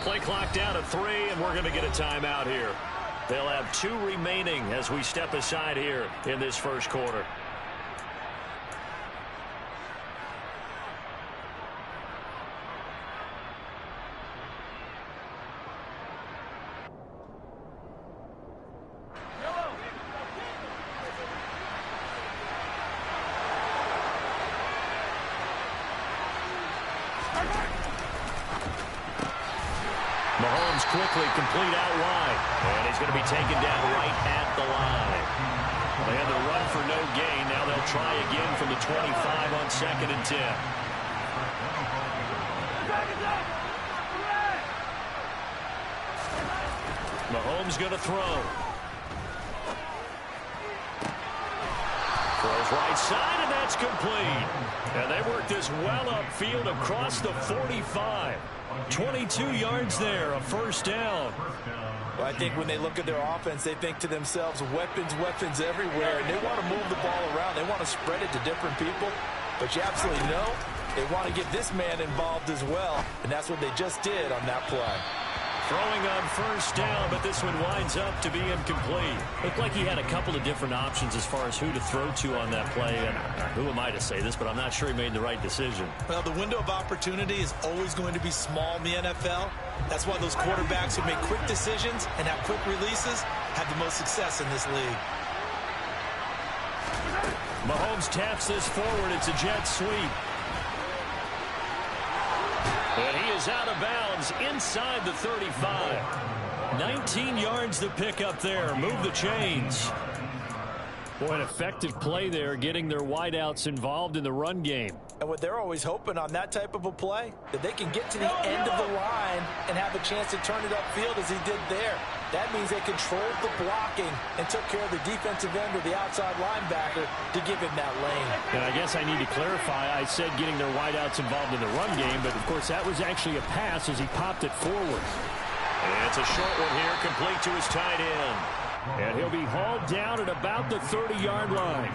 Play clock down to 3, and we're going to get a timeout here. They'll have 2 remaining as we step aside here in this first quarter. Mahomes quickly complete out wide. And he's going to be taken down right at the line. They had the run for no gain. Now they'll try again from the 25 on 2nd and 10. Mahomes going to throw. Throws right side, and that's complete. And they worked this well upfield across the 45. 22 yards there, a first down. Well, I think when they look at their offense, they think to themselves, weapons, weapons everywhere. And they want to move the ball around. They want to spread it to different people. But you absolutely know they want to get this man involved as well. And that's what they just did on that play. Throwing on first down, but this one winds up to be incomplete. Looked like he had a couple of different options as far as who to throw to on that play. And who am I to say this, but I'm not sure he made the right decision. Well, the window of opportunity is always going to be small in the NFL. That's why those quarterbacks who make quick decisions and have quick releases have the most success in this league. Mahomes taps this forward. It's a jet sweep. And he is out of bounds inside the 35. 19 yards to pick up there. Move the chains. Boy, an effective play there, getting their wideouts involved in the run game. And what they're always hoping on that type of a play, that they can get to the end of the line and have a chance to turn it upfield as he did there. That means they controlled the blocking and took care of the defensive end or the outside linebacker to give him that lane. And I guess I need to clarify, I said getting their wideouts involved in the run game, but of course that was actually a pass as he popped it forward. And it's a short one here, complete to his tight end. And he'll be hauled down at about the 30-yard line.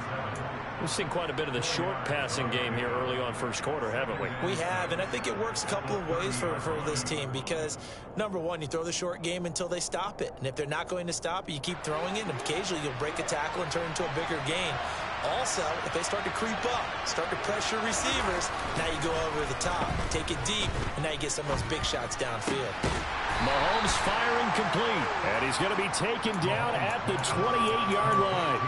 We've seen quite a bit of the short passing game here early on first quarter, haven't we? We have, and I think it works a couple of ways for this team because, number one, you throw the short game until they stop it. And if they're not going to stop it, you keep throwing it, and occasionally you'll break a tackle and turn it into a bigger gain. Also, if they start to creep up, start to pressure receivers, now you go over the top, take it deep, and now you get some of those big shots downfield. Mahomes firing complete, and he's going to be taken down at the 28-yard line.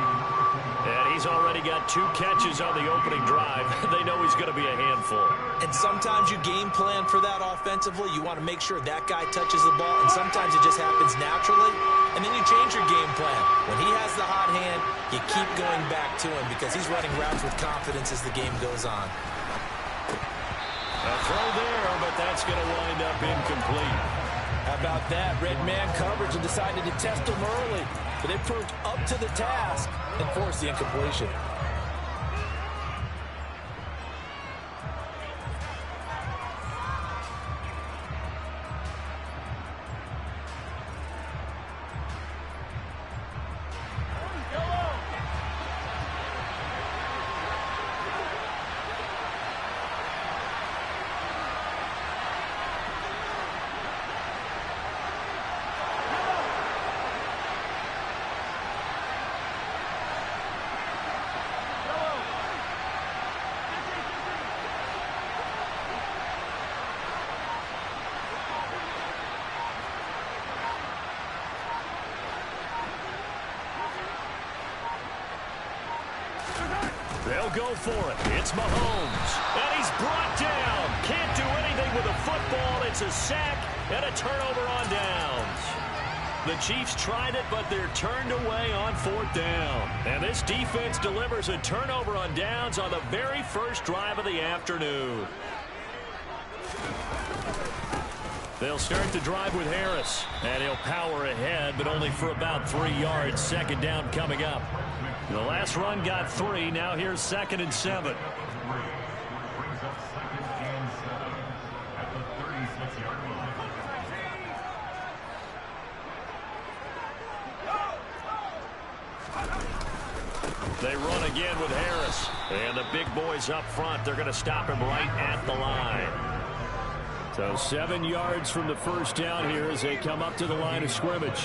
And he's already got 2 catches on the opening drive. They know he's going to be a handful. And sometimes you game plan for that offensively. You want to make sure that guy touches the ball, and sometimes it just happens naturally. And then you change your game plan. When he has the hot hand, you keep going back to him because he's running routes with confidence as the game goes on. A throw there, but that's going to wind up incomplete. How about that? Red man coverage and decided to test him early. But they proved up to the task and forced the incompletion. They'll go for it. It's Mahomes. And he's brought down. Can't do anything with a football. It's a sack and a turnover on downs. The Chiefs tried it, but they're turned away on 4th down. And this defense delivers a turnover on downs on the very first drive of the afternoon. They'll start the drive with Harris. And he'll power ahead, but only for about 3 yards. 2nd down coming up. The last run got 3. Now here's 2nd and 7. They run again with Harris. And the big boys up front, they're going to stop him right at the line. So 7 yards from the first down here as they come up to the line of scrimmage.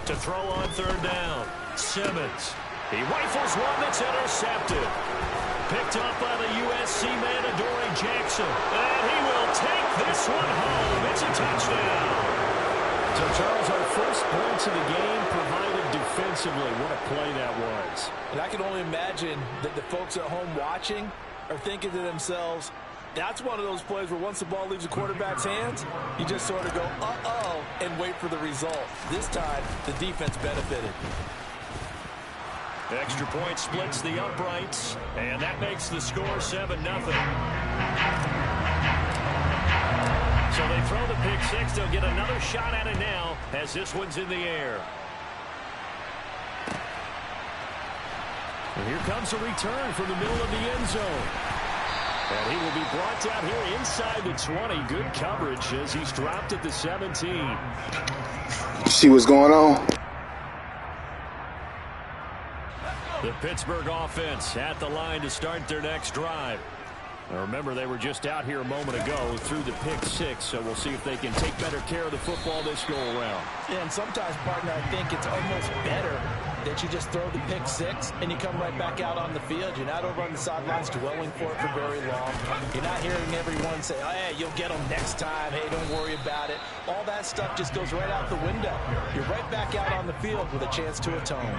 To throw on third down, Simmons. He rifles one that's intercepted. Picked up by the USC man, Adoree Jackson. And he will take this one home. It's a touchdown. So, Charles, our first points of the game provided defensively. What a play that was. And I can only imagine that the folks at home watching are thinking to themselves, that's one of those plays where once the ball leaves the quarterback's hands, you just sort of go, uh-oh, and wait for the result. This time, the defense benefited. Extra point splits the uprights, and that makes the score 7-0. So they throw the pick six. They'll get another shot at it now as this one's in the air. And here comes a return from the middle of the end zone. And he will be brought down here inside the 20. Good coverage as he's dropped at the 17. See what's going on? The Pittsburgh offense at the line to start their next drive. Now remember, they were just out here a moment ago through the pick six, so we'll see if they can take better care of the football this go around. Yeah, and sometimes, partner, I think it's almost better that you just throw the pick six and you come right back out on the field. You're not over on the sidelines dwelling for it for very long. You're not hearing everyone say, oh, hey, you'll get them next time. Hey, don't worry about it. All that stuff just goes right out the window. You're right back out on the field with a chance to atone.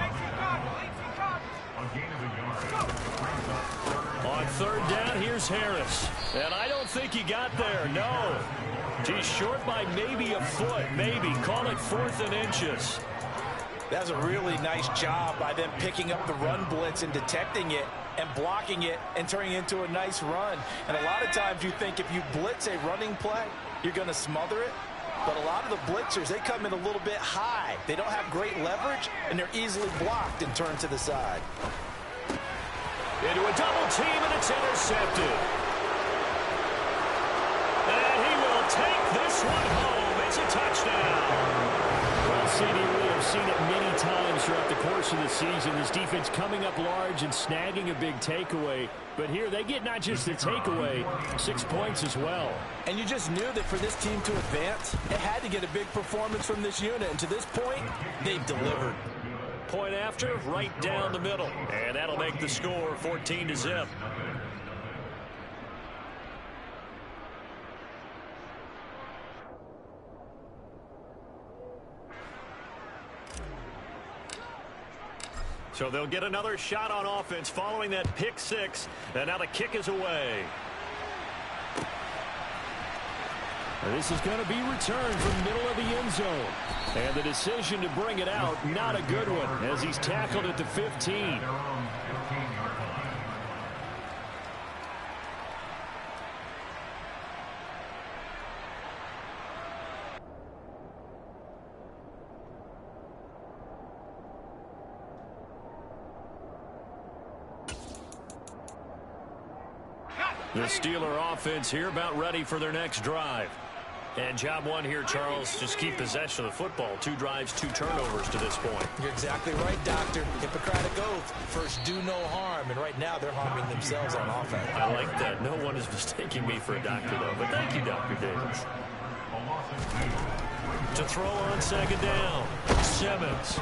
On third down, here's Harris. And I don't think he got there, no. He's short by maybe a foot, maybe. Call it 4th and inches. That's a really nice job by them picking up the run blitz and detecting it and blocking it and turning it into a nice run. And a lot of times you think if you blitz a running play, you're going to smother it. But a lot of the blitzers, they come in a little bit high. They don't have great leverage, and they're easily blocked and turned to the side. Into a double team, and it's intercepted. And he will take this one home. It's a touchdown. Well, CD, we have seen it many times throughout the course of the season. This defense coming up large and snagging a big takeaway. But here they get not just the takeaway, 6 points as well. And you just knew that for this team to advance, it had to get a big performance from this unit. And to this point, they've delivered. Point after, right down the middle. And that'll make the score 14-0. So they'll get another shot on offense following that pick six. And now the kick is away. This is going to be returned from the middle of the end zone. And the decision to bring it out, not a good one, as he's tackled at the 15. The Steeler offense here about ready for their next drive. And job one here, Charles, just keep possession of the football. 2 drives, 2 turnovers to this point. You're exactly right, Doctor. Hippocratic oath. First, do no harm. And right now, they're harming themselves on offense. I like that. No one is mistaking me for a doctor, though. But thank you, Dr. Davis. To throw on second down, Simmons.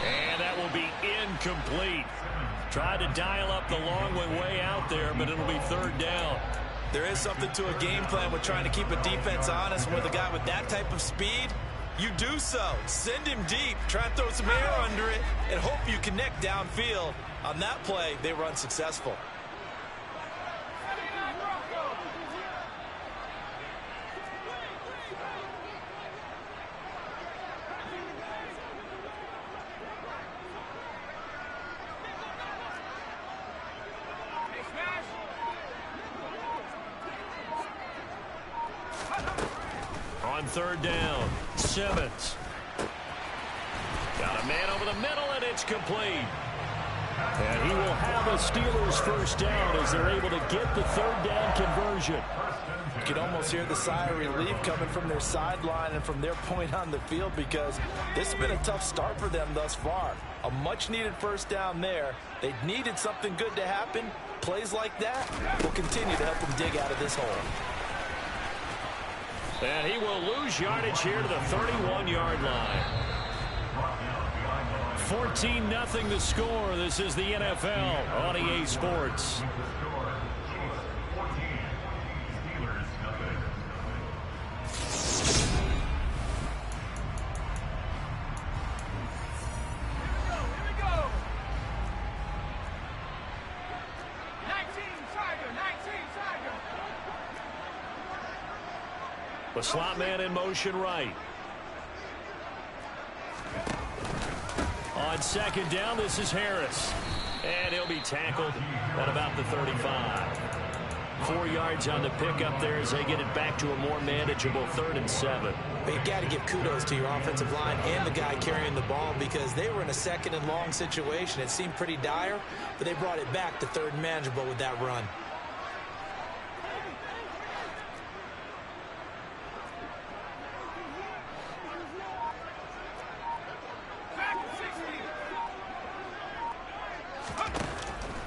And that will be incomplete. Tried to dial up the long way out there, but it'll be third down. There is something to a game plan with trying to keep a defense honest. With a guy with that type of speed, you do so. Send him deep, try and throw some air under it, and hope you connect downfield. On that play, they were unsuccessful. On third down, Simmons. Got a man over the middle, and it's complete. And he will have a Steelers first down as they're able to get the third down conversion. can almost hear the sigh of relief coming from their sideline and from their point on the field, because this has been a tough start for them thus far. A much-needed first down there. They needed something good to happen. Plays like that will continue to help them dig out of this hole. And he will lose yardage here to the 31-yard line. 14-0 the score. This is the NFL on EA Sports. The slot man in motion right. On second down, this is Harris. And he'll be tackled at about the 35. 4 yards on the pickup there as they get it back to a more manageable 3rd and 7. But you've got to give kudos to your offensive line and the guy carrying the ball, because they were in a 2nd and long situation. It seemed pretty dire, but they brought it back to 3rd and manageable with that run.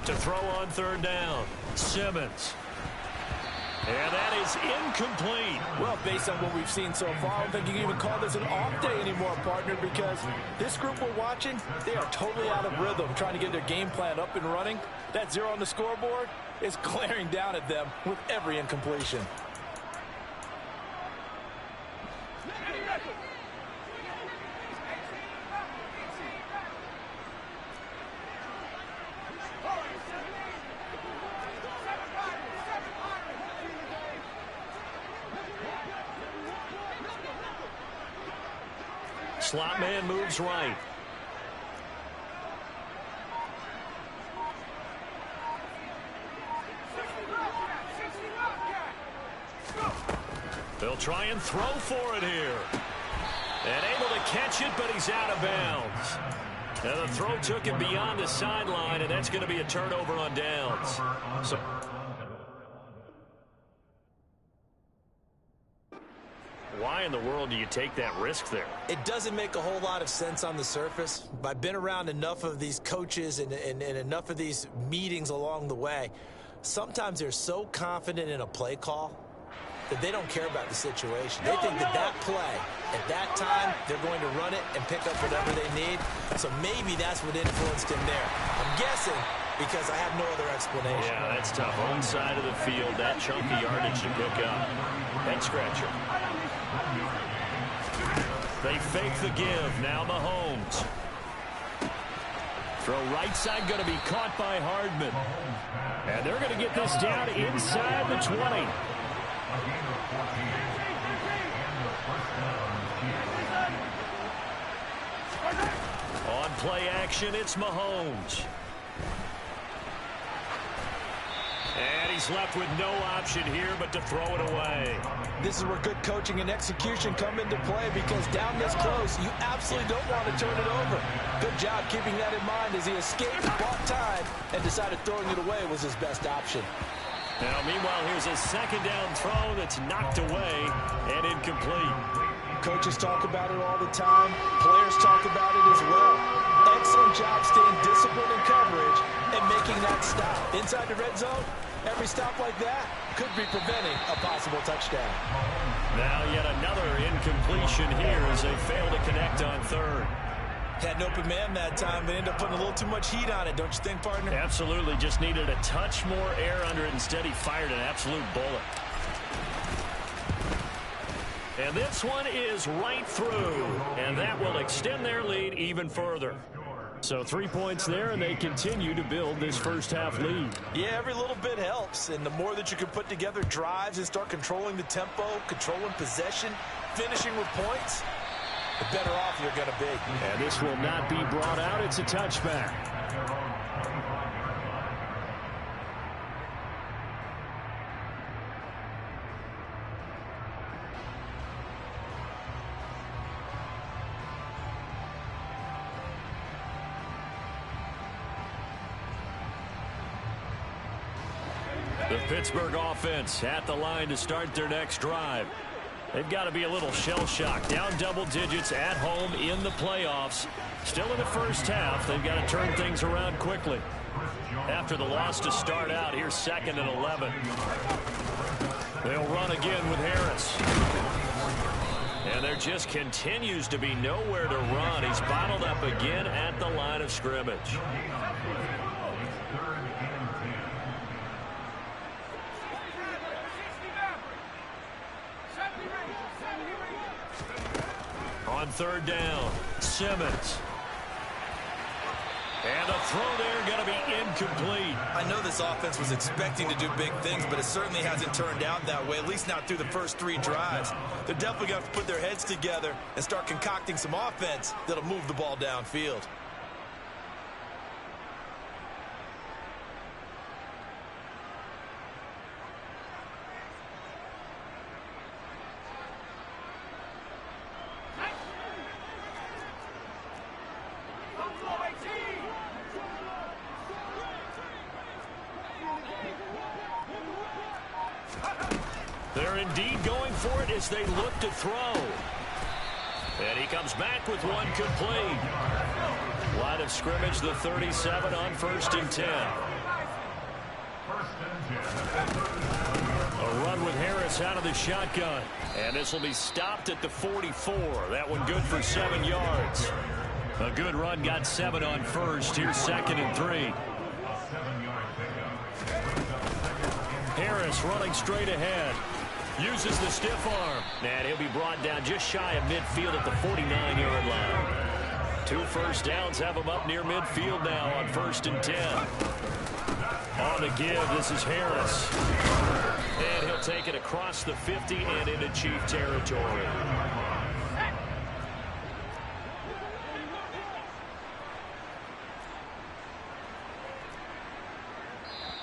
To throw on 3rd down, Simmons. And that is incomplete. Well, based on what we've seen so far, I don't think you can even call this an off day anymore, partner, because this group we're watching, they are totally out of rhythm, trying to get their game plan up and running. That 0 on the scoreboard is glaring down at them with every incompletion. Slot man moves right. They'll try and throw for it here. And able to catch it, but he's out of bounds. And the throw took him beyond the sideline, and that's going to be a turnover on downs. So why in the world do you take that risk there? It doesn't make a whole lot of sense on the surface. But I've been around enough of these coaches and enough of these meetings along the way. Sometimes they're so confident in a play call that they don't care about the situation. They think that that play, at that time, they're going to run it and pick up whatever they need. So maybe that's what influenced him there. I'm guessing because I have no other explanation. Yeah, that's tough. One side of the field, that chunky yardage to pick up. Head scratcher. They fake the give. Now Mahomes. Throw right side, going to be caught by Hardman. And they're going to get this down inside the 20. On play action, it's Mahomes. And he's left with no option here but to throw it away. This is where good coaching and execution come into play, because down this close, you absolutely don't want to turn it over. Good job keeping that in mind as he escaped, bought time, and decided throwing it away was his best option. Now, meanwhile, here's a 2nd down throw that's knocked away and incomplete. Coaches talk about it all the time. Players talk about it as well. Excellent job staying disciplined in coverage and making that stop. Inside the red zone, every stop like that could be preventing a possible touchdown. Now yet another incompletion here as they fail to connect on 3rd. Had an open man that time, but ended up putting a little too much heat on it, don't you think, partner? Absolutely. Just needed a touch more air under it. Instead, he fired an absolute bullet. And this one is right through, and that will extend their lead even further. So 3 points there, and they continue to build this first half lead. Yeah, every little bit helps, and the more that you can put together drives and start controlling the tempo, controlling possession, finishing with points, the better off you're going to be. And this will not be brought out. It's a touchback. The Pittsburgh offense at the line to start their next drive. They've got to be a little shell-shocked. Down double digits at home in the playoffs. Still in the first half. They've got to turn things around quickly. After the loss to start out, here's 2nd and 11. They'll run again with Harris. And there just continues to be nowhere to run. He's bottled up again at the line of scrimmage. On 3rd down, Simmons. And a throw there going to be incomplete. I know this offense was expecting to do big things, but it certainly hasn't turned out that way, at least not through the first 3 drives. They're definitely going to have to put their heads together and start concocting some offense that'll move the ball downfield. They're indeed going for it as they look to throw. And he comes back with one complete. Line of scrimmage, the 37 on 1st and 10. A run with Harris out of the shotgun. And this will be stopped at the 44. That one good for 7 yards. A good run, got 7 on 1st. Here's 2nd and 3. Harris running straight ahead. Uses the stiff arm. And he'll be brought down just shy of midfield at the 49-yard line. 2 first downs have him up near midfield now on 1st and 10. On the give, this is Harris. And he'll take it across the 50 and into Chief territory.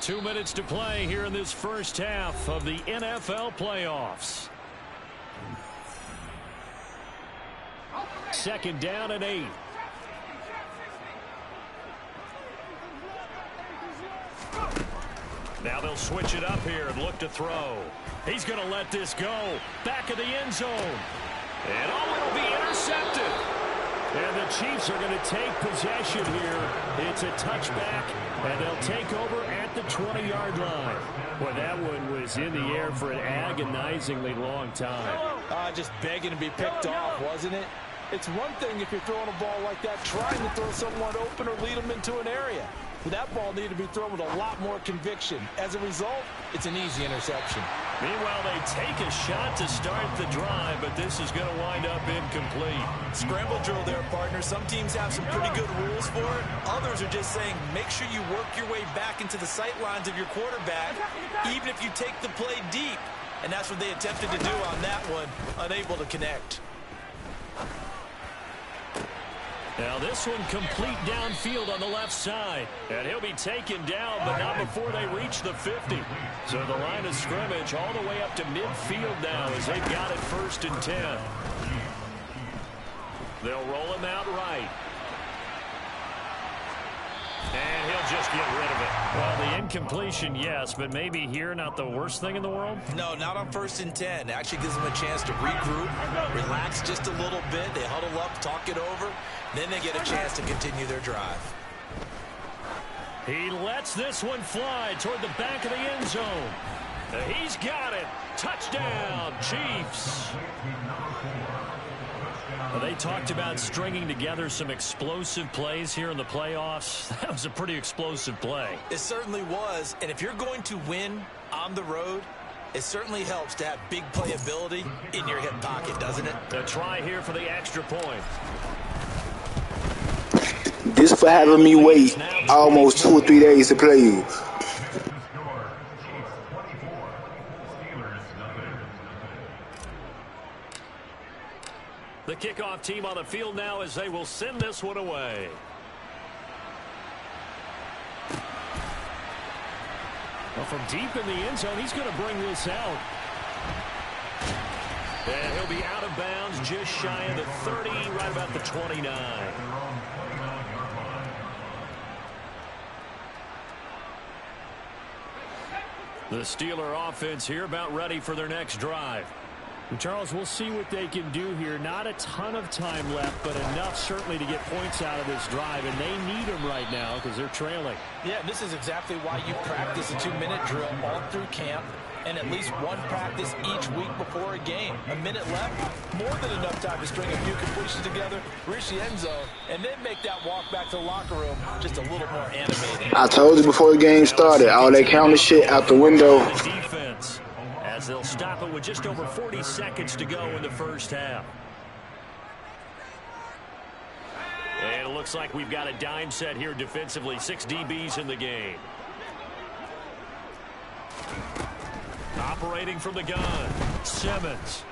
Two minutes to play here in this first half of the NFL playoffs. 2nd down and 8. Now they'll switch it up here and look to throw. He's going to let this go. Back of the end zone. And it'll be intercepted. And the Chiefs are going to take possession here. It's a touchback, and they'll take over at the 20-yard line. Well, that one was in the air for an agonizingly long time. Just begging to be picked off, wasn't it? It's one thing if you're throwing a ball like that, trying to throw someone open or lead them into an area. But that ball needed to be thrown with a lot more conviction. As a result, it's an easy interception. Meanwhile, they take a shot to start the drive, but this is going to wind up incomplete. Scramble drill there, partner. Some teams have some pretty good rules for it. Others are just saying, make sure you work your way back into the sight lines of your quarterback, even if you take the play deep. And that's what they attempted to do on that one, unable to connect. Now this one complete downfield on the left side. And he'll be taken down, but not before they reach the 50. So the line of scrimmage all the way up to midfield now as they've got it 1st and 10. They'll roll him out right. And he'll just get rid of it. Well, the incompletion, yes, but maybe here not the worst thing in the world? No, not on 1st and 10. It actually gives them a chance to regroup, relax just a little bit. They huddle up, talk it over. Then they get a chance to continue their drive. He lets this one fly toward the back of the end zone. He's got it. Touchdown, Chiefs. Well, they talked about stringing together some explosive plays here in the playoffs. That was a pretty explosive play. It certainly was. And if you're going to win on the road, it certainly helps to have big playability in your hip pocket, doesn't it? A try here for the extra point. This for having me wait almost 2 or 3 days to play you. The kickoff team on the field now as they will send this one away. Well, from deep in the end zone, he's going to bring this out. And he'll be out of bounds just shy of the 30, right about the 29. The Steeler offense here about ready for their next drive. And Charles, we'll see what they can do here. Not a ton of time left, but enough certainly to get points out of this drive, and they need them right now because they're trailing. Yeah, this is exactly why you practice a 2-minute drill all through camp and at least one practice each week before a game. A minute left, more than enough time to string a few completions together, reach the end zone, and then make that walk back to the locker room just a little more animating. I told you before the game started, all that counting shit out the window. Defense, as they'll stop it with just over 40 seconds to go in the first half. And it looks like we've got a dime set here defensively. 6 DBs in the game. Operating from the gun, Simmons.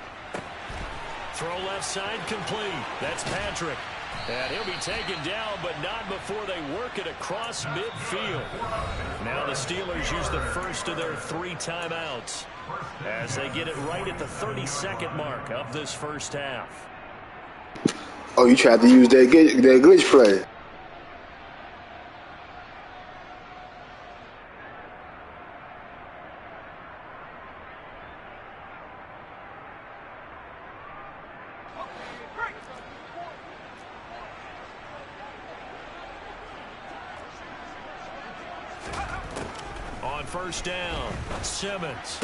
Throw left side complete. That's Patrick. And he'll be taken down, but not before they work it across midfield. Now the Steelers use the first of their 3 timeouts as they get it right at the 30-second mark of this first half. Oh, you tried to use that glitch play. On first down, Simmons.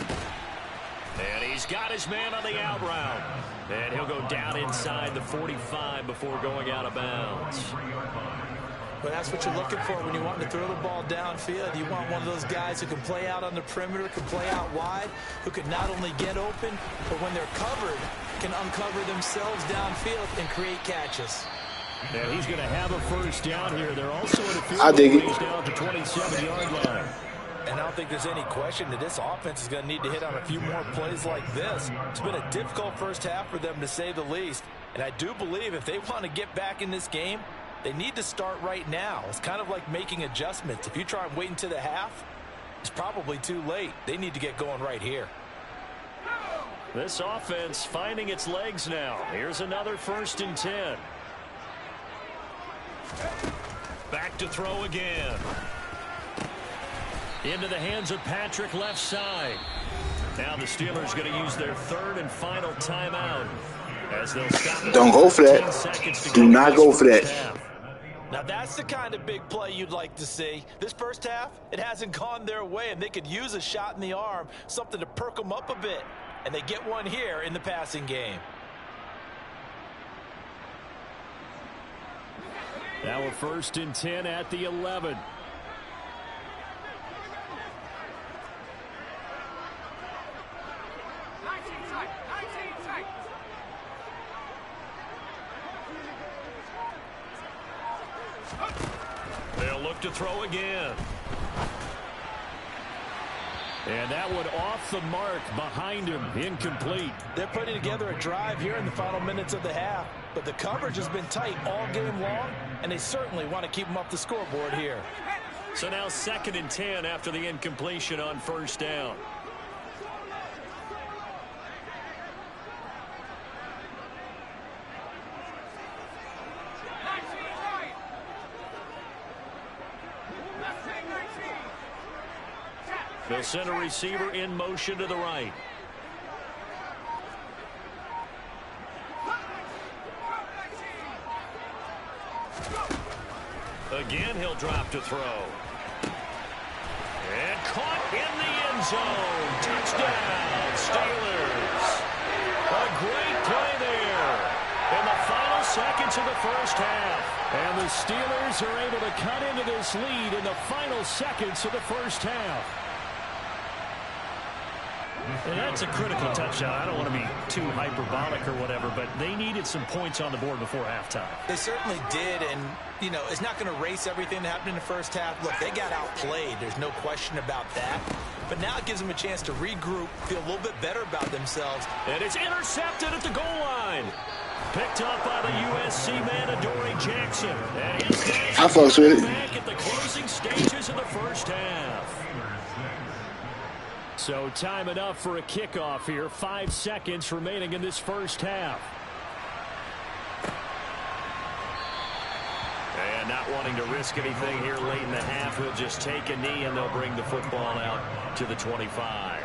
And he's got his man on the out route. And he'll go down inside the 45 before going out of bounds. But that's what you're looking for when you want to throw the ball downfield. You want one of those guys who can play out on the perimeter, can play out wide, who can not only get open, but when they're covered, can uncover themselves downfield and create catches. And he's going to have a first down here. They're also in a field I dig it. goal range down to 27-yard line. And I don't think there's any question that this offense is going to need to hit on a few more plays like this. It's been a difficult first half for them, to say the least. And I do believe if they want to get back in this game, they need to start right now. It's kind of like making adjustments. If you try and wait until the half, it's probably too late. They need to get going right here. This offense finding its legs now. Here's another 1st and 10. Back to throw again. Into the hands of Patrick left side. Now the Steelers going to use their 3rd and final timeout as they'll stop. Don't go for that. Do not go for that. Now that's the kind of big play you'd like to see. This first half, it hasn't gone their way, and they could use a shot in the arm, something to perk them up a bit. And they get one here in the passing game. Now a 1st and 10 at the 11. They'll look to throw again. And that one off the mark behind him, incomplete. They're putting together a drive here in the final minutes of the half, but the coverage has been tight all game long, and they certainly want to keep them off the scoreboard here. So now 2nd and 10 after the incompletion on first down. They'll send a receiver in motion to the right. Again, he'll drop to throw. And caught in the end zone. Touchdown, Steelers. A great play there in the final seconds of the first half. And the Steelers are able to cut into this lead in the final seconds of the first half. And that's a critical touchdown. I don't want to be too hyperbolic or whatever, but they needed some points on the board before halftime. They certainly did, and, you know, it's not going to erase everything that happened in the first half. Look, they got outplayed. There's no question about that. But now it gives them a chance to regroup, feel a little bit better about themselves. And it's intercepted at the goal line. Picked up by the USC man, Adoree Jackson. And his I fucks with it. Back at the closing stages of the first half. So time enough for a kickoff here. 5 seconds remaining in this first half. And not wanting to risk anything here late in the half, he'll just take a knee and they'll bring the football out to the 25.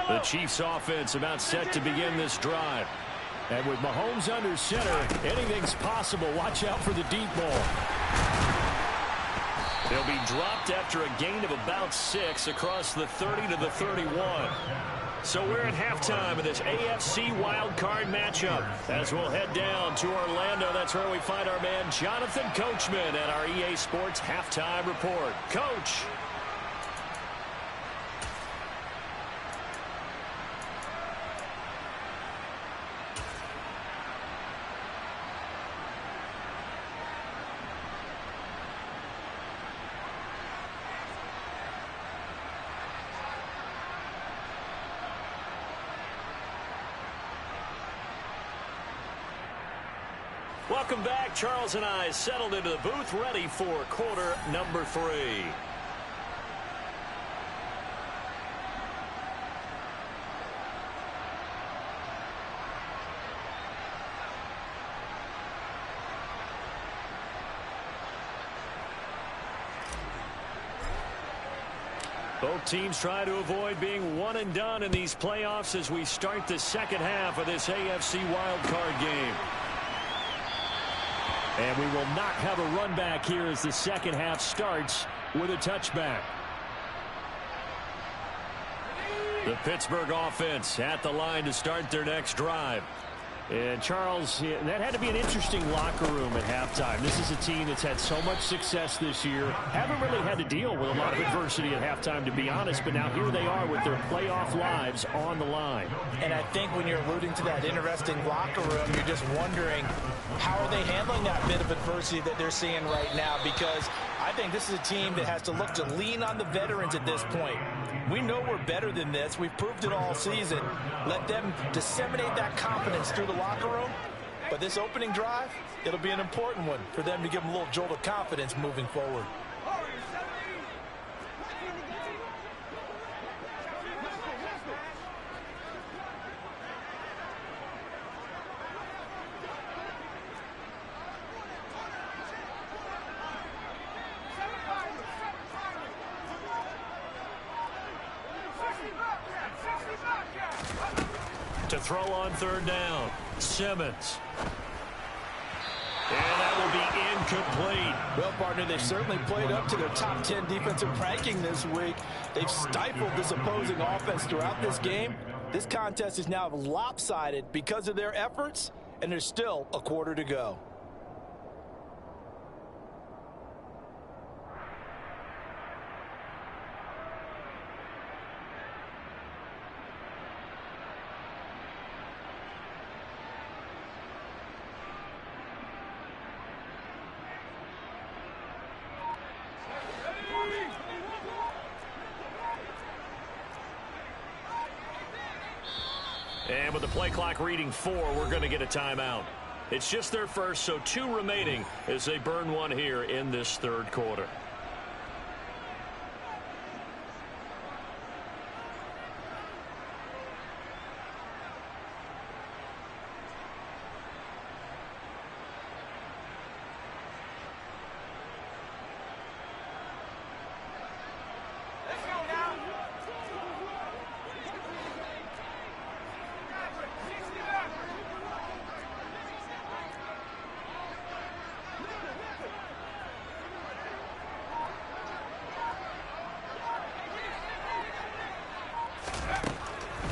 The Chiefs offense about set to begin this drive. And with Mahomes under center, anything's possible. Watch out for the deep ball. They'll be dropped after a gain of about 6 across the 30 to the 31. So we're at halftime of this AFC wildcard matchup. As we'll head down to Orlando, that's where we find our man Jonathan Coachman at our EA Sports Halftime Report. Coach. Welcome back. Charles and I settled into the booth, ready for quarter number 3. Both teams try to avoid being one and done in these playoffs as we start the second half of this AFC wildcard game. And we will not have a run back here as the second half starts with a touchback. The Pittsburgh offense at the line to start their next drive. And Charles, that had to be an interesting locker room at halftime. This is a team that's had so much success this year. Haven't really had to deal with a lot of adversity at halftime, to be honest. But now here they are with their playoff lives on the line. And I think when you're alluding to that interesting locker room, you're just wondering how are they handling that bit of adversity that they're seeing right now? Because I think this is a team that has to look to lean on the veterans at this point. We know we're better than this. We've proved it all season. Let them disseminate that confidence through the locker room. But this opening drive, it'll be an important one for them to give them a little jolt of confidence moving forward. To throw on third down, Simmons. And that will be incomplete. Well, partner, they've certainly played up to their top 10 defensive ranking this week. They've stifled this opposing offense throughout this game. This contest is now lopsided because of their efforts, and there's still a quarter to go. And with the play clock reading 4, we're going to get a timeout. It's just their first, so 2 remaining as they burn one here in this third quarter.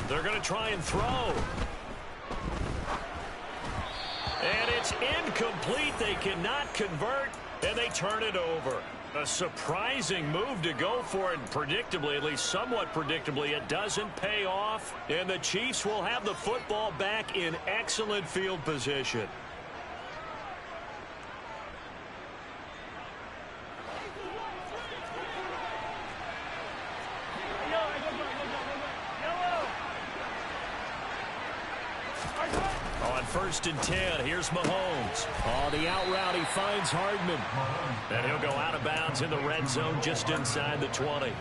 They're going to try and throw. And it's incomplete. They cannot convert, and they turn it over. A surprising move to go for it. Predictably, at least somewhat predictably, it doesn't pay off. And the Chiefs will have the football back in excellent field position. First and 10. Here's Mahomes. Oh, the out route. He finds Hardman. And he'll go out of bounds in the red zone just inside the 20.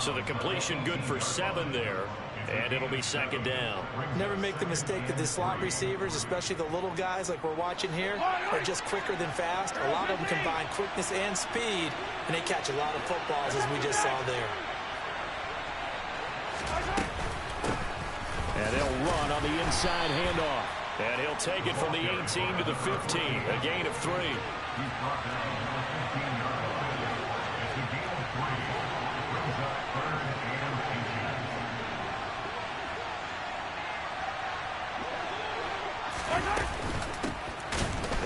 So the completion good for 7 there And it'll be second down. Never make the mistake that the slot receivers, especially the little guys like we're watching here, are just quicker than fast. A lot of them combine quickness and speed, and they catch a lot of footballs, as we just saw there. And he'll run on the inside handoff. And he'll take it from the 18 to the 15. A gain of 3.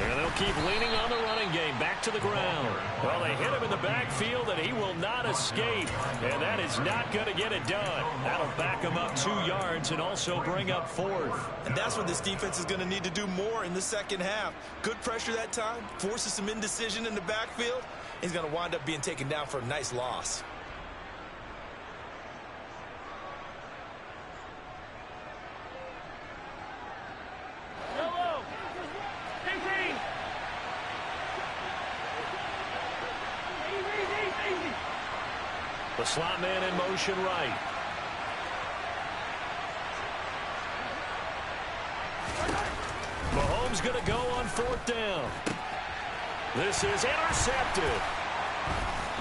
And they'll keep leaning on the running game. Back to the ground. Well, they hit him in the backfield, and he will not escape. And that is not going to get it done. That'll back him up 2 yards and also bring up 4th. And that's what this defense is going to need to do more in the second half. Good pressure that time, forces some indecision in the backfield. He's going to wind up being taken down for a nice loss. The slot man in motion right. Mahomes going to go on 4th down. This is intercepted.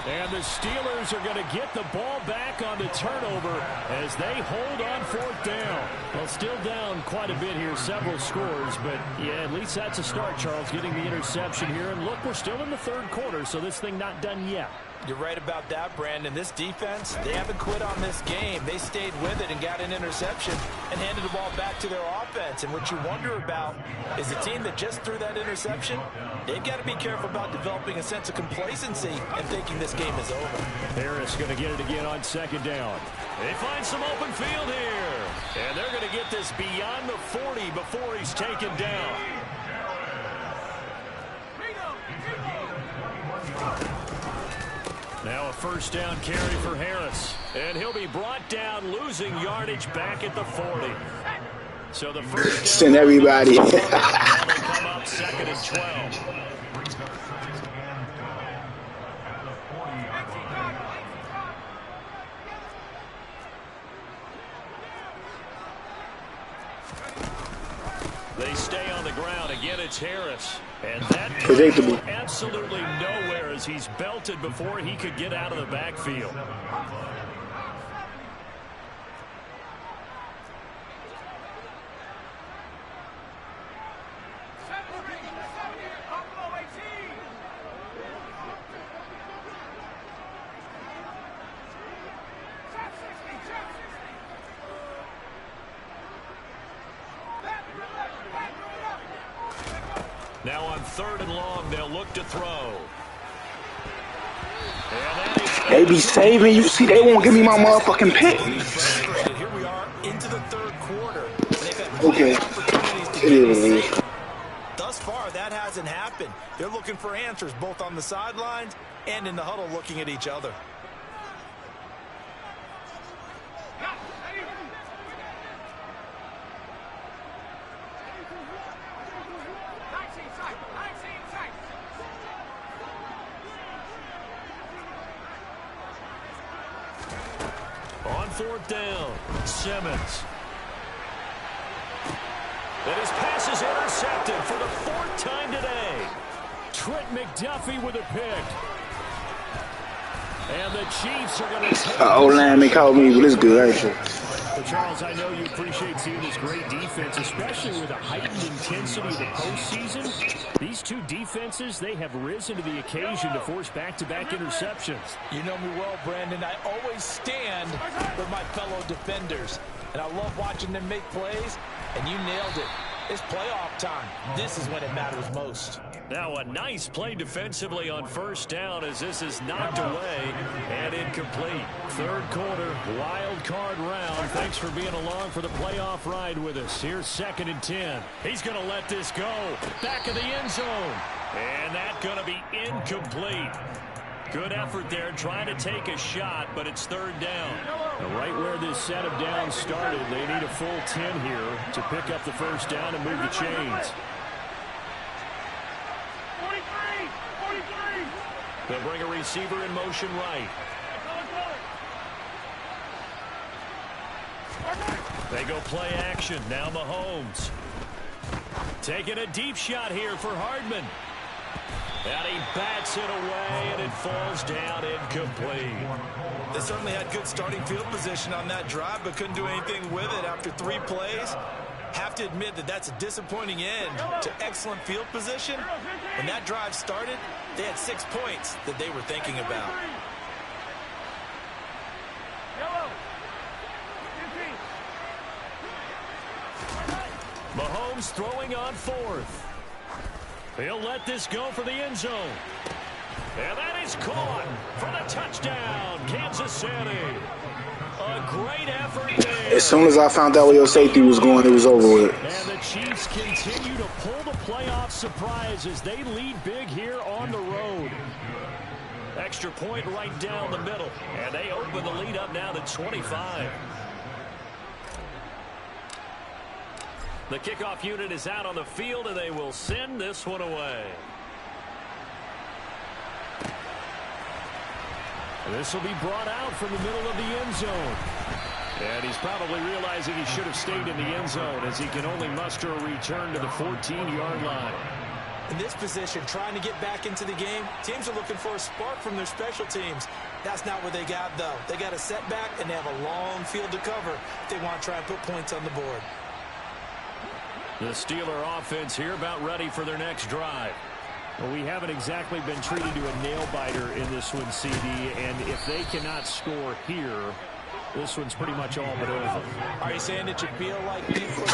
And the Steelers are going to get the ball back on the turnover as they hold on 4th down. Well, still down quite a bit here, several scores, but yeah, at least that's a start, Charles, getting the interception here. And look, we're still in the 3rd quarter, so this thing not done yet. You're right about that, Brandon. This defense, they haven't quit on this game. They stayed with it and got an interception and handed the ball back to their offense. And what you wonder about is the team that just threw that interception, they've got to be careful about developing a sense of complacency and thinking this game is over. Harris going to get it again on 2nd down. They find some open field here. And they're going to get this beyond the 40 before he's taken down. Now a 1st down carry for Harris. And he'll be brought down, losing yardage back at the 40. So the 1st down. Send everybody. Come up 2nd and 12. They stay on the ground. Again, it's Harris. And that predictable. Absolutely nowhere as he's belted before he could get out of the backfield. Now on 3rd and long, they'll look to throw. They be saving. You see, they won't give me my motherfucking pick. Here we are into the 3rd quarter. Okay. It is. Thus far, that hasn't happened. They're looking for answers both on the sidelines and in the huddle looking at each other. On 4th down, Simmons. And his pass is intercepted for the 4th time today. Trent McDuffie with a pick. And the Chiefs are going to take O-line, they called me, but it's good, ain't you? Well, Charles, I know you appreciate seeing this great defense, especially with the heightened intensity of the postseason. These two defenses, they have risen to the occasion to force back-to-back interceptions. You know me well, Brandon. I always stand with my fellow defenders, and I love watching them make plays, and you nailed it. It's playoff time. This is when it matters most. Now a nice play defensively on 1st down as this is knocked away and incomplete. 3rd quarter, wild card round. Thanks for being along for the playoff ride with us. Here's 2nd and 10. He's going to let this go. Back of the end zone. And that's going to be incomplete. Good effort there trying to take a shot, but it's 3rd down. Now, right where this set of downs started, they need a full 10 here to pick up the 1st down and move the chains. They'll bring a receiver in motion right. They go play action. Now Mahomes. Taking a deep shot here for Hardman. And he bats it away, and it falls down incomplete. They certainly had good starting field position on that drive, but couldn't do anything with it after 3 plays. Have to admit that that's a disappointing end to excellent field position. When that drive started, they had 6 points that they were thinking about. Mahomes throwing on 4th. He'll let this go for the end zone. And that is caught for the touchdown, Kansas City. A great effort there. As soon as I found out where your safety was going, it was over with. And the Chiefs continue to pull the playoff surprise as they lead big here on the road. Extra point right down the middle. And they open the lead up now to 25. The kickoff unit is out on the field, and they will send this one away. This will be brought out from the middle of the end zone. And he's probably realizing he should have stayed in the end zone as he can only muster a return to the 14-yard line. In this position, trying to get back into the game, teams are looking for a spark from their special teams. That's not what they got, though. They got a setback, and they have a long field to cover if they want to try and put points on the board. The Steeler offense here about ready for their next drive. Well, we haven't exactly been treated to a nail-biter in this one, CD, and if they cannot score here, this one's pretty much all but over. Are you saying that you feel like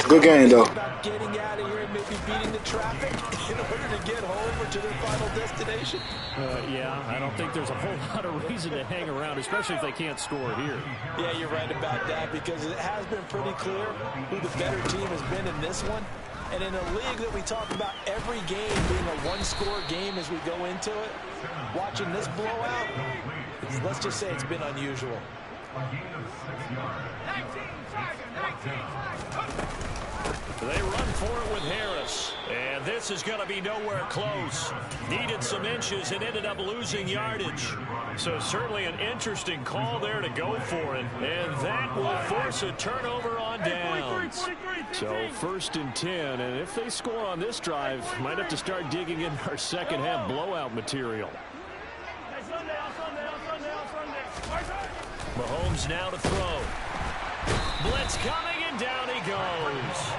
Good game, though. About getting out of here and maybe beating the traffic in order to get home or to their final destination? Yeah, I don't think there's a whole lot of reason to hang around, especially if they can't score here. Yeah, you're right about that, because it has been pretty clear who the better team has been in this one. And in a league that we talk about every game being a one-score game as we go into it, watching this blowout, let's just say it's been unusual. They run for it with Harris. And this is going to be nowhere close. Needed some inches and ended up losing yardage. So certainly an interesting call there to go for it. And that will force a turnover on downs. So 1st and 10, and if they score on this drive, might have to start digging in our second half blowout material. Mahomes now to throw. Blitz coming, and down he goes.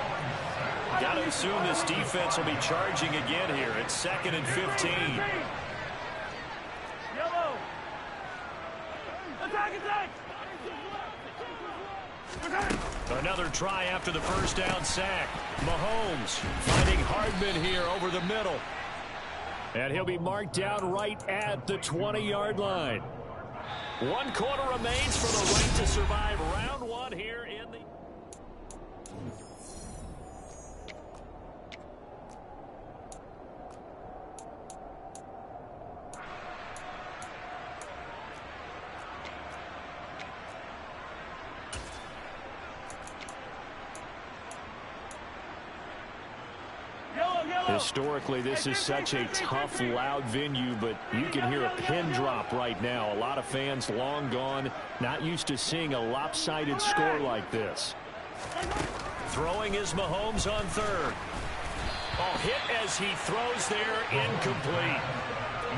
Got to assume this defense will be charging again here. It's 2nd and 15. Another try after the first down sack. Mahomes finding Hardman here over the middle. And he'll be marked down right at the 20-yard line. 1 quarter remains for the right to survive round 1 here in the... Historically, this is such a tough, loud venue, but you can hear a pin drop right now. A lot of fans long gone, not used to seeing a lopsided score like this. Throwing is Mahomes on 3rd. Oh, hit as he throws there, incomplete.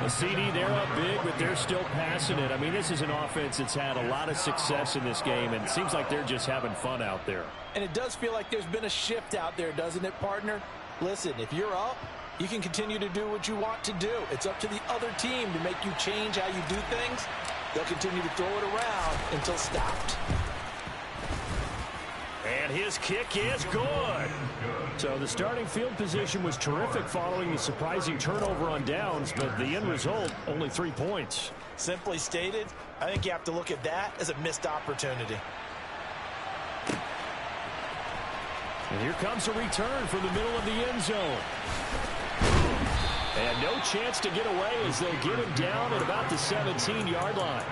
The CD, they're up big, but they're still passing it. I mean, this is an offense that's had a lot of success in this game, and it seems like they're just having fun out there. And it does feel like there's been a shift out there, doesn't it, partner? Listen, if you're up, you can continue to do what you want to do. It's up to the other team to make you change how you do things. They'll continue to throw it around until stopped. And his kick is good. So the starting field position was terrific following the surprising turnover on downs, but the end result, only 3 points. Simply stated, I think you have to look at that as a missed opportunity. And here comes a return from the middle of the end zone. And no chance to get away as they'll get him down at about the 17-yard line.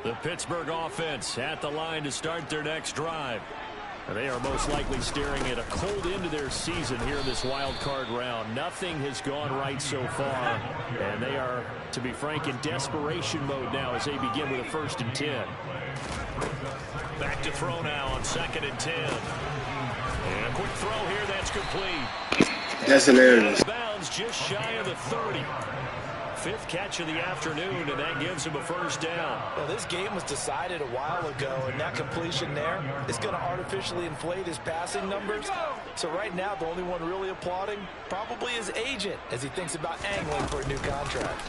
The Pittsburgh offense at the line to start their next drive. They are most likely staring at a cold end to their season here in this wild card round. Nothing has gone right so far, and they are, to be frank, in desperation mode now as they begin with a 1st and 10. Back to throw now on 2nd and 10. And a quick throw here, that's complete. That's hilarious. Out of bounds, just shy of the 30. 5th catch of the afternoon, and that gives him a 1st down. Well, this game was decided a while ago, and that completion there is going to artificially inflate his passing numbers. So right now, the only one really applauding probably his agent as he thinks about angling for a new contract.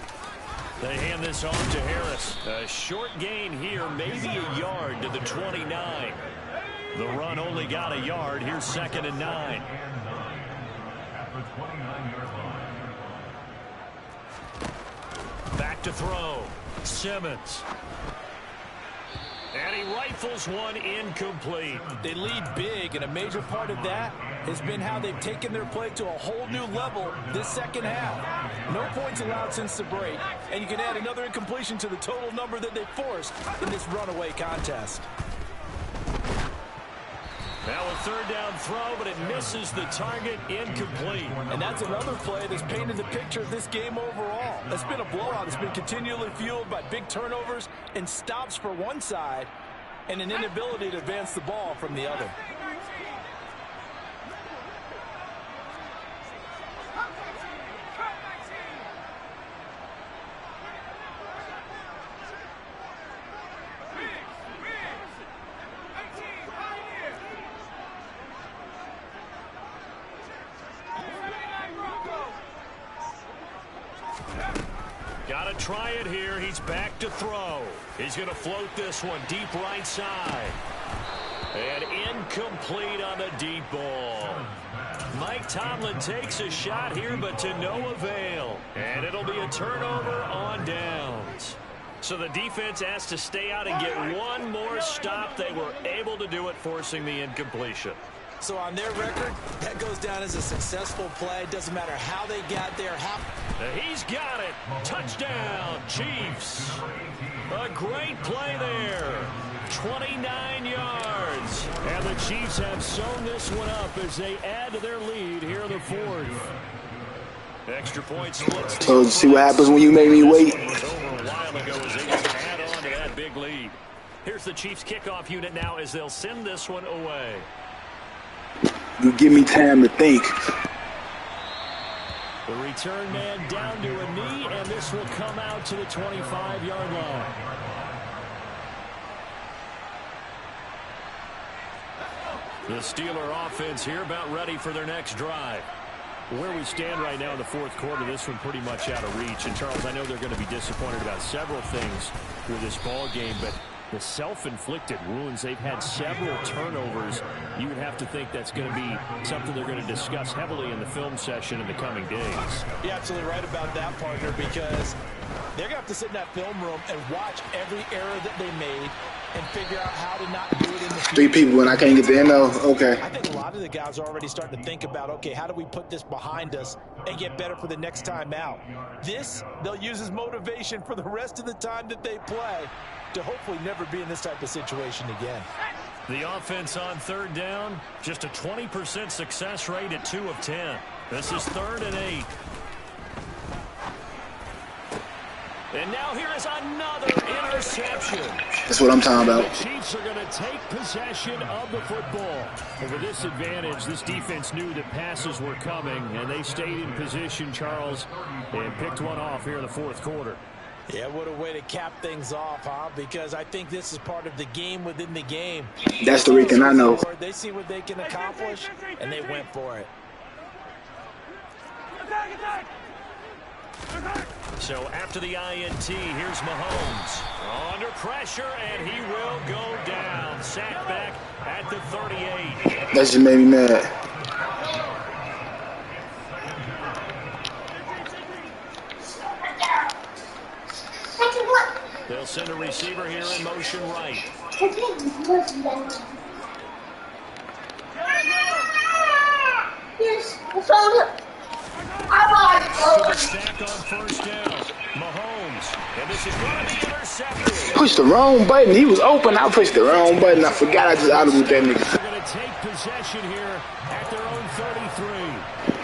They hand this off to Harris. A short gain here, maybe a yard to the 29. The run only got a yard. Here's 2nd and 9. Back to throw. Simmons. And he rifles one incomplete. They lead big, and a major part of that has been how they've taken their play to a whole new level this second half. No points allowed since the break, and you can add another incompletion to the total number that they forced in this runaway contest. Now a 3rd down throw, but it misses the target, incomplete. And that's another play that's painted the picture of this game overall. It's been a blowout. It's been continually fueled by big turnovers and stops for one side and an inability to advance the ball from the other. Got to try it here. He's back to throw. He's going to float this one deep right side. And incomplete on the deep ball. Mike Tomlin takes a shot here, but to no avail. And it'll be a turnover on downs. So the defense has to stay out and get one more stop. They were able to do it, forcing the incompletion. So on their record, that goes down as a successful play. Doesn't matter how they got there. He's got it. Touchdown, Chiefs. A great play there. 29 yards. And the Chiefs have sewn this one up as they add to their lead here in the 4th. Extra point splits. So see what happens when you make me wait. It was over a while ago as they just add on to that big lead. Here's the Chiefs kickoff unit now as they'll send this one away. You give me time to think. The return man down to a knee, and this will come out to the 25-yard line. The Steeler offense here about ready for their next drive. Where we stand right now in the 4th quarter, this one pretty much out of reach. And, Charles, I know they're going to be disappointed about several things with this ball game, but the self-inflicted wounds, they've had several turnovers. You would have to think that's going to be something they're going to discuss heavily in the film session in the coming days. You're absolutely right about that, partner, because they're going to have to sit in that film room and watch every error that they made and figure out how to not do it in the future. 3 people and I can't get the end of. Okay. I think a lot of the guys are already starting to think about, okay, how do we put this behind us and get better for the next time out? This, they'll use as motivation for the rest of the time that they play to hopefully never be in this type of situation again. The offense on 3rd down, just a 20% success rate at 2 of 10. This is 3rd and 8. And now here is another interception. That's what I'm talking about. The Chiefs are going to take possession of the football. And with this advantage, this defense knew that passes were coming, and they stayed in position, Charles, and picked one off here in the 4th quarter. Yeah, what a way to cap things off, huh? Because I think this is part of the game within the game. That's the Rican I know. They see what they can accomplish, and they went for it. So after the INT, here's Mahomes. Under pressure, and he will go down. Sacked back at the 38. That just made me mad. They'll send a receiver here in motion right. Sack on 1st down. Mahomes. And this is going to be intercepted. Pushed the wrong button. He was open. I pushed the wrong button. I forgot I just audibled that nigga. to take possession here at their own 33.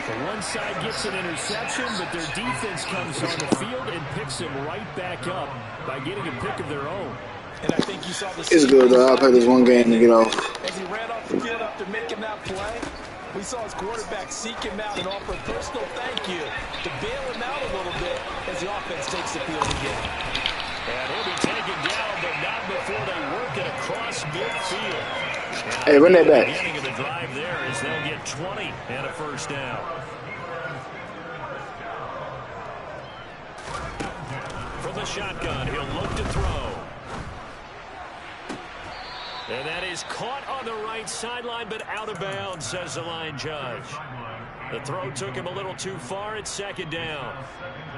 The one side gets an interception, but their defense comes on the field and picks them right back up by getting a pick of their own. And I think you saw the. It's good though. I'll play this one game to get off. As he ran off the field after making that play, we saw his quarterback seek him out and offer a personal thank you to bail him out a little bit as the offense takes the field again. And he'll be taken down, but not before they work it across midfield. Hey, run that back. The beginning of the drive there is they'll get 20 and a first down. From the shotgun, he'll look to throw. And that is caught on the right sideline, but out of bounds, says the line judge. The throw took him a little too far. It's second down.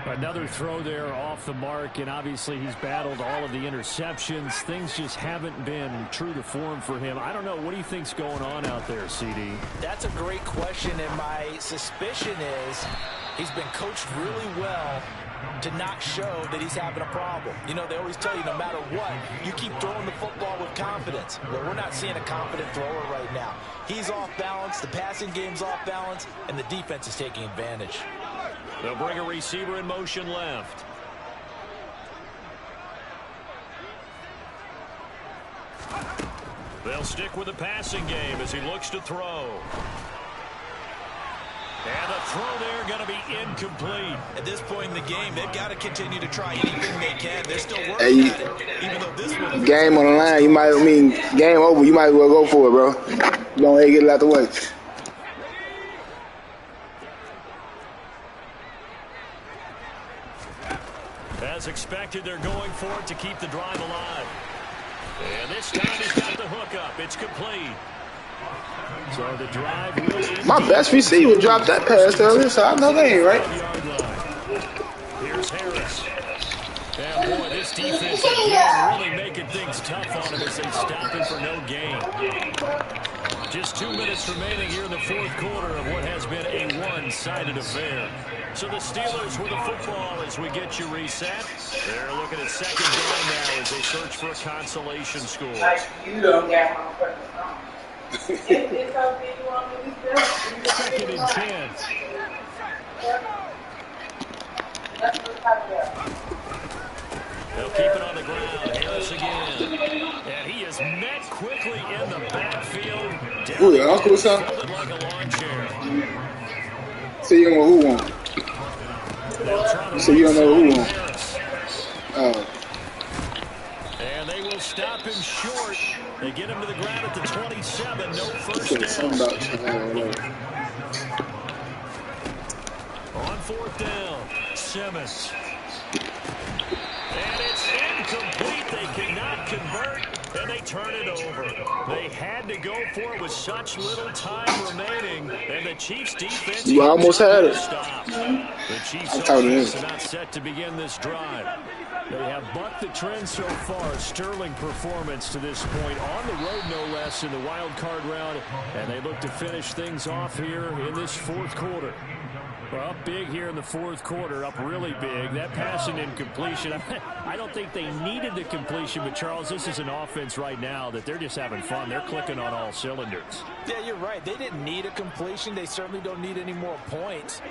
Another throw there off the mark, and obviously he's battled all of the interceptions. Things just haven't been true to form for him. I don't know. What do you think's going on out there, CD? That's a great question, and my suspicion is he's been coached really well to not show that he's having a problem. You know, they always tell you no matter what, you keep throwing the football with confidence. Well, we're not seeing a confident thrower right now. He's off balance, the passing game's off balance, and the defense is taking advantage. They'll bring a receiver in motion left. They'll stick with the passing game as he looks to throw. And the throw there going to be incomplete. At this point in the game, they've got to continue to try anything they can. They're still working at it. Even though this one game on the line, you might game over. You might as well go for it, bro. Don't get it out the way. As expected, they're going for it to keep the drive alive. And this time he's got the hookup. It's complete. So the drive really. My best receiver dropped that pass earlier, so I know they ain't right. Here's Harris. And boy, this defense again really making things tough on him as they stop him for no gain. Just 2 minutes remaining here in the fourth quarter of what has been a one-sided affair. So the Steelers with the football as we get you reset. They're looking at second down now as they search for a consolation score. You don't get one person. Second and 10. They'll keep it on the ground. Harris again. And he is met quickly in the backfield. Who the uncle or something? Like a lawn chair. So you don't know who won? So you don't know who won? Oh. And they will stop him short. They get him to the ground at the 27. No first down. On fourth down, Simmons. And it's incomplete. They cannot convert, and they turn it over. They had to go for it with such little time remaining, and the Chiefs' defense. You almost had it. Stop. The Chiefs are not set to begin this drive. They have bucked the trend so far. Sterling performance to this point. On the road, no less, in the wild card round. And they look to finish things off here in this fourth quarter. Well, up big here in the fourth quarter, up really big. That passing incompletion, I don't think they needed the completion, but Charles, this is an offense right now that they're just having fun. They're clicking on all cylinders. Yeah, you're right. They didn't need a completion. They certainly don't need any more points,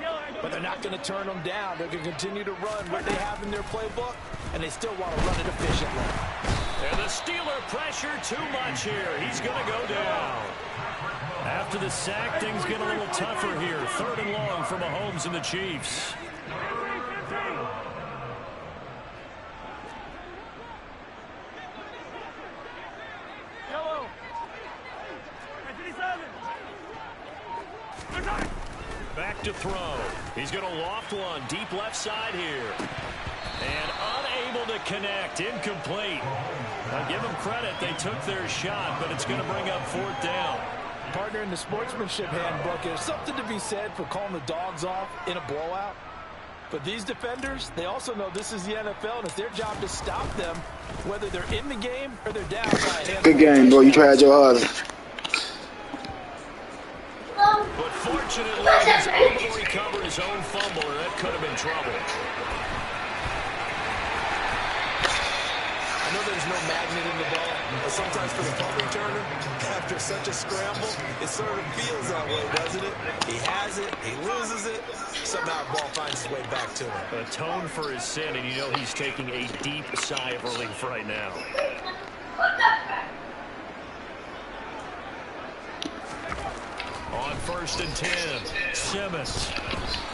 but they're not going to turn them down. They're going to continue to run what they have in their playbook, and they still want to run it efficiently. And the Steeler pressure too much here. He's going to go down. After the sack, things get a little tougher here. Third and long for Mahomes and the Chiefs. Back to throw. He's going to loft one deep left side here. And unable to connect. Incomplete. I'll give them credit. They took their shot, but it's going to bring up fourth down. Partner, in the sportsmanship handbook, there's something to be said for calling the dogs off in a blowout. But these defenders, they also know this is the NFL, and it's their job to stop them, whether they're in the game or they're down by a handful. Good game, boy. You tried your hardest. But fortunately, he's able to recover his own fumble, or that could have been trouble. there's no magnet in the ball, but sometimes for the punt returner, after such a scramble, it sort of feels that way, doesn't it? He has it, he loses it, somehow the ball finds its way back to him. Atone for his sin, and you know he's taking a deep sigh of relief right now. On 1st and 10, Simmons.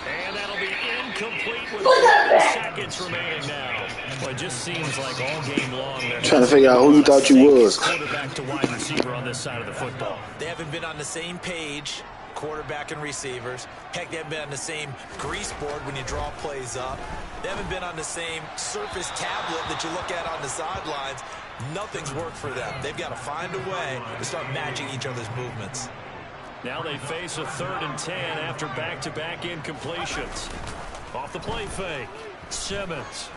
And that'll be incomplete with 11 seconds remaining now. Well, it just seems like all game long they're trying to figure out who you thought you was. Quarterback to wide receiver on this side of the football. They haven't been on the same page, quarterback and receivers. Heck, they haven't been on the same grease board when you draw plays up. They haven't been on the same surface tablet that you look at on the sidelines. Nothing's worked for them. They've got to find a way to start matching each other's movements. Now they face a 3rd and 10 after back-to-back incompletions. Off the play fake, Simmons.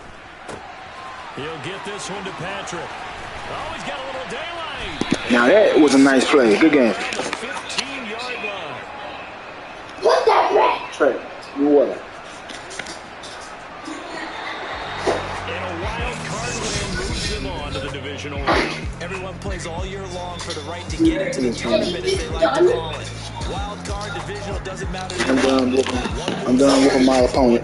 He'll get this one to Patrick. Oh, he's got a little daylight. Now that was a nice play. Good game. 15-yard line. What's that rat? Trey, you water. And a wild card win moves them on to the divisional round. Everyone plays all year long for the right to get into the tournament, as they like to call it. Wild card, divisional, doesn't matter. I'm done with my opponent.